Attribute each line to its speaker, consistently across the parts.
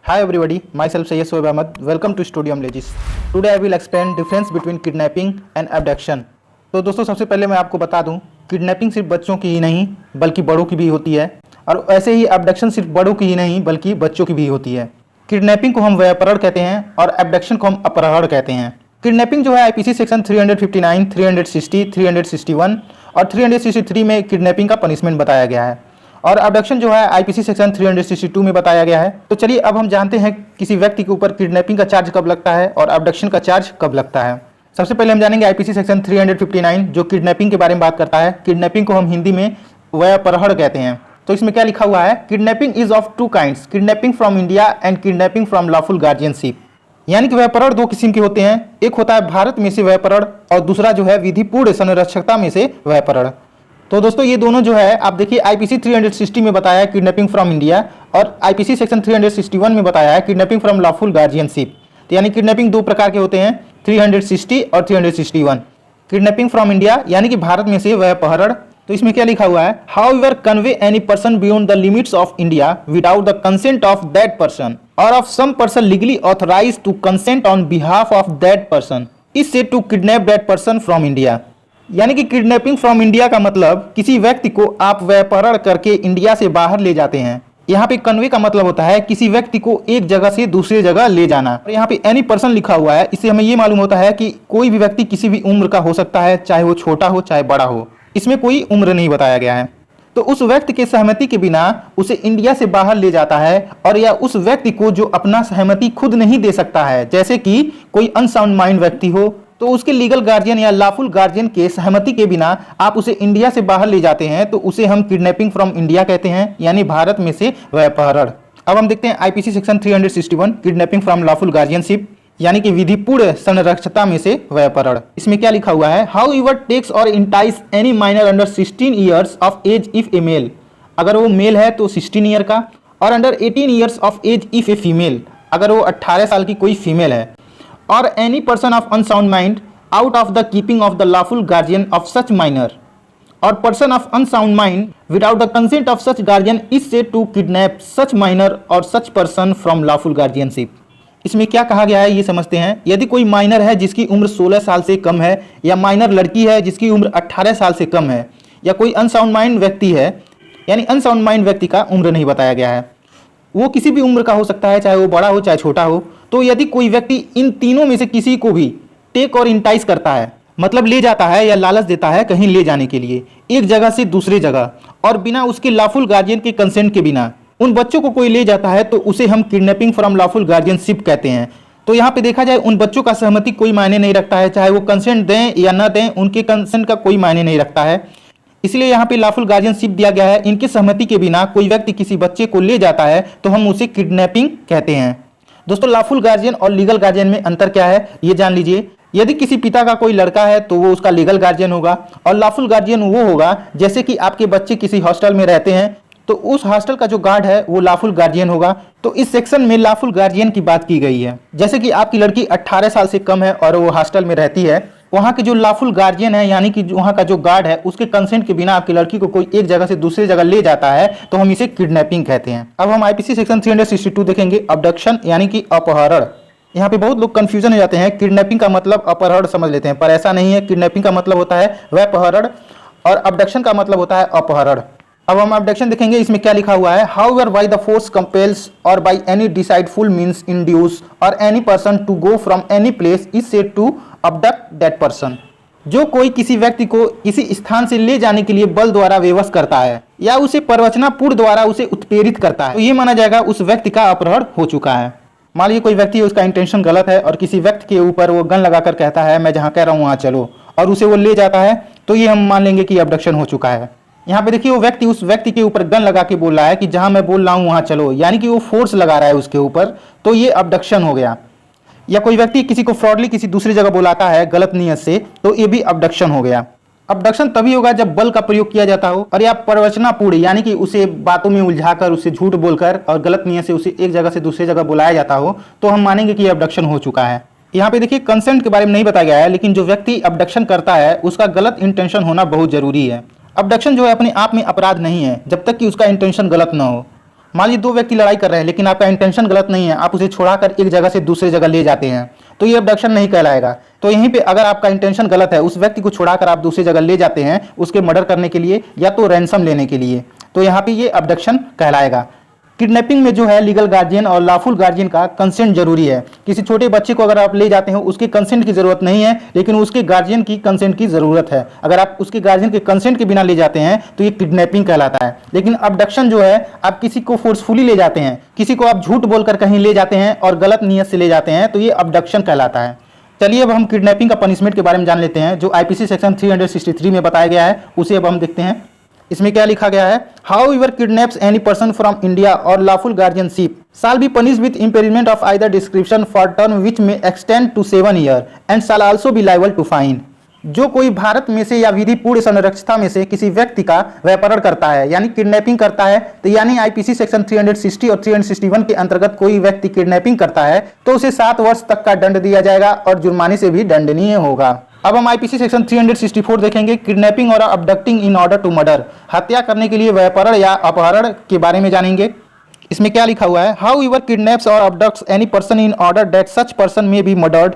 Speaker 1: Hi everybody, myself Sayyid Sohaib Ahmed. Welcome to Studio Amlegis. Today I will explain difference between kidnapping and abduction. तो दोस्तों सबसे पहले मैं आपको बता दूं, किडनैपिंग सिर्फ बच्चों की ही नहीं बल्कि बड़ों की भी होती है और ऐसे ही अबडक्शन सिर्फ बड़ों की ही नहीं बल्कि बच्चों की भी होती है। किडनैपिंग को हम व्यापरण कहते हैं और अबडक्शन को हम अपहरण कहते हैं। किडनैपिंग जो है आईपीसी सेक्शन 359, 360, 361 और 363 में किडनैपिंग का पनिशमेंट बताया गया है और अबडक्शन जो है आईपीसी सेक्शन 362 में बताया गया है। तो चलिए अब हम जानते हैं किसी व्यक्ति के ऊपर किडनैपिंग का चार्ज कब लगता है और अबडक्शन का चार्ज कब लगता है। सबसे पहले हम जानेंगे आईपीसी सेक्शन 359 जो किडनैपिंग के बारे में बात करता है। किडनैपिंग को हम हिंदी में व्यापहरण कहते हैं। तो इसमें क्या लिखा हुआ है, kidnapping is of two kinds, kidnapping from India and kidnapping from lawful guardianship. यानी कि व्यापहरण दो किस्म के होते हैं, एक होता है भारत में से व्यापहरण और दूसरा जो है विधिपूर्ण संरक्षकता में से व्यापहरण। तो दोस्तों ये दोनों जो है आप देखिए आईपीसी 360 में बताया है किडनैपिंग फ्रॉम इंडिया और आईपीसी सेक्शन 361 में बताया है किडनैपिंग फ्रॉम लॉफुल गार्जियनशिप। तो यानी किडनैपिंग दो प्रकार के होते हैं, 360 और 361। किडनैपिंग फ्रॉम इंडिया यानी कि भारत में से व्यापहरण। तो इसमें क्या लिखा हुआ है, however convey any person beyond the limits of India without the consent of that person or of some person legally authorised to consent on behalf of that person is said to kidnap that person from India. यानी कि kidnapping from India का मतलब किसी व्यक्ति को आप व्यापहरण करके India से बाहर ले जाते हैं। यहाँ पे कन्वे का मतलब होता है किसी व्यक्ति को एक जगह से दूसरी जगह ले जाना। और यहाँ पे एनी पर्सन लिखा हुआ है, इससे हमें ये मालूम होता है कि कोई भी व्यक्ति किसी भी उम्र का हो सकता है, चाहे वो छोटा हो चाहे बड़ा हो। इसमें कोई उम्र नहीं बताया गया है। तो उस व्यक्ति के सहमति के बिना उसे इंडिया से बाहर ले जाता है और या उस व्यक्ति को जो अपना सहमति खुद नहीं दे सकता है, जैसे कि कोई अनसाउंड माइंड व्यक्ति हो, तो उसके लीगल गार्जियन या लॉफुल गार्जियन के सहमति के बिना आप उसे इंडिया से बाहर ले जाते हैं, तो उसे हम किडनैपिंग फ्रॉम इंडिया कहते हैं, यानी भारत में से व्यापहरण। अब हम देखते हैं IPC section 361 kidnapping from lawful guardianship यानी कि विधिपूर्ण संरक्षकता में से व्यापहरण। इसमें क्या लिखा हुआ है, however takes or entices any minor under 16 years of age if a male, अगर वो मेल है तो 16 ईयर का, or under 18 years of age if a female, अगर वो 18 साल की कोई फीमेल है, or any person of unsound mind out of the keeping of the lawful guardian of such minor or person of unsound mind without the consent of such guardian is said to kidnap such minor or such person from lawful guardianship. इसमें क्या कहा गया है ये समझते हैं। यदि कोई माइनर है जिसकी उम्र 16 साल से कम है, या माइनर लड़की है जिसकी उम्र 18 साल से कम है, या कोई अनसाउंड माइंड व्यक्ति है, यानी अनसाउंड माइंड व्यक्ति का उम्र नहीं बताया गया है, वो किसी भी उम्र का हो सकता है, चाहे वो बड़ा हो चाहे छोटा हो। तो यदि कोई व्यक्ति इन तीनों में से किसी को भी टेक और इंटाइस करता है, मतलब ले जाता है या लालच देता है कहीं ले जाने के लिए एक जगह से दूसरी जगह, और बिना उसके लॉफुल गार्जियन के कंसेंट के बिना उन बच्चों को कोई ले जाता है, तो उसे हम किडनैपिंग फ्रॉम लॉफुल गार्जियनशिप कहते हैं। तो यहाँ पे देखा जाए उन बच्चों का सहमति कोई मायने नहीं रखता है, चाहे वो कंसेंट दें या ना दें, उनके कंसेंट का कोई मायने नहीं रखता है। इसलिए यहाँ पे लॉफुल गार्जियनशिप दिया गया है। इनकी सहमति के बिना कोई व्यक्ति किसी बच्चे को ले जाता है तो हम उसे किडनैपिंग कहते हैं। दोस्तों लॉफुल गार्जियन और लीगल गार्जियन में अंतर क्या है ये जान लीजिए। यदि किसी पिता का कोई लड़का है तो वो उसका लीगल गार्जियन होगा, और लॉफुल गार्जियन वो होगा जैसे कि आपके बच्चे किसी हॉस्टल में रहते हैं तो उस हॉस्टल का जो गार्ड है वो लॉफुल गार्जियन होगा। तो इस सेक्शन में लॉफुल गार्जियन की बात की गई है। जैसे कि आपकी लड़की 18 साल से कम है और वो हॉस्टल में रहती है, वहाँ के जो लॉफुल गार्जियन है यानी कि वहाँ का जो गार्ड है उसके कंसेंट के बिना आपकी लड़की को कोई एक जगह से दूसरी जगह ले जाता है तो हम इसे किडनैपिंग कहते हैं। अब हम आईपीसी सेक्शन 362 देखेंगे, अबडक्शन यानी कि अपहरण। यहाँ पे बहुत लोग कंफ्यूजन हो जाते हैं, किडनैपिंग का मतलब अपहरण समझ लेते हैं, पर ऐसा नहीं है। किडनैपिंग का मतलब होता है व्यापहरण और अबडक्शन का मतलब होता है अपहरण। अब हम अबडक्शन देखेंगे, इसमें क्या लिखा हुआ है, however by the force compels और by any deceitful means induce और any person to go from any place is said to abduct that person. जो कोई किसी व्यक्ति को किसी स्थान से ले जाने के लिए बल द्वारा विवश करता है या उसे प्रवचनापूर्ण द्वारा उसे उत्प्रेरित करता है, तो ये माना जाएगा उस व्यक्ति का अपहरण हो चुका है। मान लीजिए कोई व्यक्ति उसका इंटेंशन गलत है और किसी व्यक्ति के ऊपर वो गन लगाकर कहता है मैं जहाँ कह रहा हूँ वहाँ चलो, और उसे वो ले जाता है, तो ये हम मान लेंगे कि अबडक्शन हो चुका है। यहाँ पे देखिए वो व्यक्ति उस व्यक्ति के ऊपर गन लगा के बोल रहा है कि जहां मैं बोल रहा हूं वहां चलो, यानी कि वो फोर्स लगा रहा है उसके ऊपर, तो ये अबडक्शन हो गया। या कोई व्यक्ति किसी को फ्रॉडली किसी दूसरी जगह बुलाता है गलत नियत से, तो ये भी अबडक्शन हो गया। अबडक्शन तभी होगा जब बल का प्रयोग किया जाता हो और या प्रवचनापूर्ण यानी कि उसे बातों में उलझाकर उसे झूठ बोलकर और गलत नियत से उसे एक जगह से दूसरी जगह बुलाया जाता हो, तो हम मानेंगे कि अबडक्शन हो चुका है। यहाँ पे देखिए कंसेंट के बारे में नहीं बताया गया है, लेकिन जो व्यक्ति अबडक्शन करता है उसका गलत इंटेंशन होना बहुत जरूरी है। अबडक्शन जो है अपने आप में अपराध नहीं है जब तक कि उसका इंटेंशन गलत ना हो। मान लीजिए दो व्यक्ति लड़ाई कर रहे हैं लेकिन आपका इंटेंशन गलत नहीं है, आप उसे छुड़ाकर एक जगह से दूसरे जगह ले जाते हैं, तो ये अबडक्शन नहीं कहलाएगा। तो यहीं पे अगर आपका इंटेंशन गलत है, उस व्यक्ति को छुड़ाकर आप दूसरी जगह ले जाते हैं उसके मर्डर करने के लिए या तो रैंसम लेने के लिए, तो यहाँ पे ये अबडक्शन कहलाएगा। किडनैपिंग में जो है लीगल गार्जियन और लॉफुल गार्जियन का कंसेंट जरूरी है। किसी छोटे बच्चे को अगर आप ले जाते हैं उसके कंसेंट की जरूरत नहीं है, लेकिन उसके गार्जियन की कंसेंट की जरूरत है। अगर आप उसके गार्जियन के कंसेंट के बिना ले जाते हैं तो ये किडनैपिंग कहलाता है। लेकिन अबडक्शन जो है, आप किसी को फोर्सफुली ले जाते हैं, किसी को आप झूठ बोलकर कहीं ले जाते हैं और गलत नीयत से ले जाते हैं, तो ये अबडक्शन कहलाता है। चलिए अब हम किडनैपिंग का पनिशमेंट के बारे में जान लेते हैं, जो आईपीसी सेक्शन 363 में बताया गया है, उसे अब हम देखते हैं। इसमें क्या लिखा गया है, however kidnaps any person from India or lawful guardianship shall be punish with imprisonment of either description for term which may extend to 7 year and shall also be liable to fine. जो कोई भारत में से या विधि पूर्ण संरक्षता में से किसी व्यक्ति का व्यापारण करता है यानी किडनैपिंग करता है, तो यानी आईपीसी सेक्शन 360 और 361 के अंतर्गत कोई व्यक्ति किडनैपिंग करता है तो उसे 7 वर्ष तक का दंड दिया जाएगा और जुर्माने से भी दंडनीय होगा। अब हम आईपीसी सेक्शन 364 देखेंगे, किडनैपिंग और अबडक्टिंग इन ऑर्डर टू मर्डर, हत्या करने के लिए व्यापारण या अपहरण के बारे में जानेंगे। इसमें क्या लिखा हुआ है, however kidnaps or abducts any person in order that such person may be murdered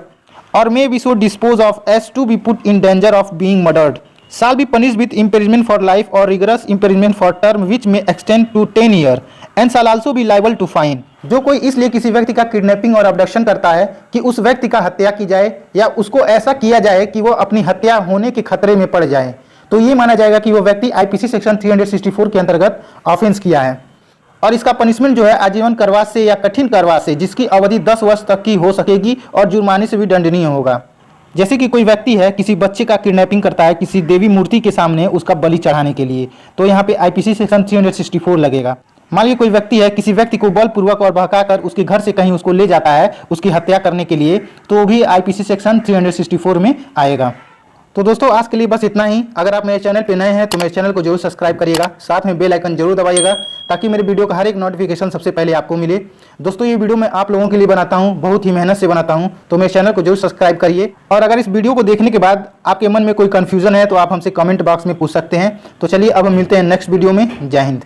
Speaker 1: or may be so disposed of as to be put in danger of being murdered shall be punished with imprisonment for life or rigorous imprisonment for term which may extend to 10 year and shall also be liable to fine। जो कोई इसलिए किसी व्यक्ति का kidnapping और abduction करता है कि उस व्यक्ति का हत्या की जाए या उसको ऐसा किया जाए कि वो अपनी हत्या होने के खतरे में पड़ जाए, तो ये माना जाएगा कि वो व्यक्ति आईपीसी सेक्शन 364 के अंतर्गत ऑफेंस किया है। और इसका पनिशमेंट जो है आजीवन कारावास से या कठिन कारावास से, जिसकी अवधि 10 वर्ष तक की हो सकेगी और जुर्माने से भी दंडनीय होगा। जैसे कि कोई व्यक्ति है किसी बच्चे का किडनैपिंग करता है किसी देवी मूर्ति के सामने उसका बलि चढ़ाने के लिए, तो यहाँ पे आईपीसी सेक्शन 364 लगेगा। मान लीजिए कोई व्यक्ति है किसी व्यक्ति को बलपूर्वक और बहकाकर उसके घर से कहीं उसको ले जाता है उसकी हत्या करने के लिए, तो भी आईपीसी सेक्शन 364 में आएगा। तो दोस्तों आज के लिए बस इतना ही। अगर आप मेरे चैनल पे नए हैं तो मेरे चैनल को जरूर सब्सक्राइब करिएगा, साथ में बेल आइकन जरूर दबाइएगा ताकि मेरे वीडियो का हर एक नोटिफिकेशन सबसे पहले आपको मिले। दोस्तों ये वीडियो मैं आप लोगों के लिए बनाता हूँ, बहुत ही मेहनत से बनाता हूँ, तो मेरे चैनल को जरूर सब्सक्राइब करिए। और अगर इस वीडियो को देखने के बाद आपके मन में कोई कन्फ्यूजन है तो आप हमसे कमेंट बॉक्स में पूछ सकते हैं। तो चलिए अब हम मिलते हैं नेक्स्ट वीडियो में। जय हिंद।